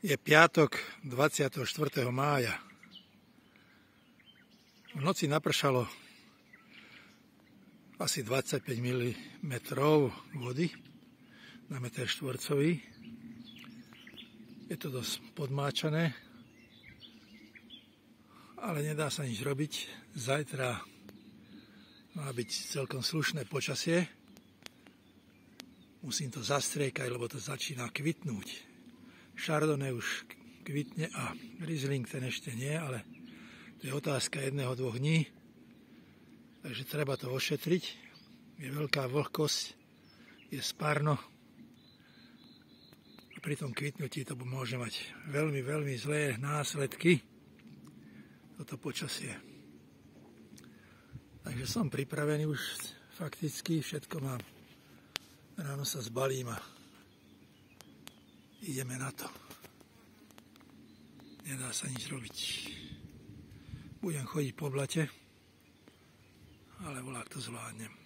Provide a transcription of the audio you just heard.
Je piatok 24. mája. V noci napršalo asi 25 mm vody na meter štvorcový. Je to dosť podmáčané, ale nedá sa nič robiť. Zajtra má byť celkom slušné počasie. Musím to zastriekať, lebo to začína kvitnúť. Chardonnay už kvitne a Riesling ten ešte nie, ale to je otázka 1-2 dní. Takže treba to ošetriť. Je veľká vlhkosť, je spárno. A pri tom kvitnutí to môže mať veľmi, veľmi zlé následky. Toto počasie. Takže som pripravený už fakticky, všetko mám. Ráno sa zbalím a ideme na to. Nedá sa nič robiť. Budem chodiť po blate, ale voľak to zvládnem.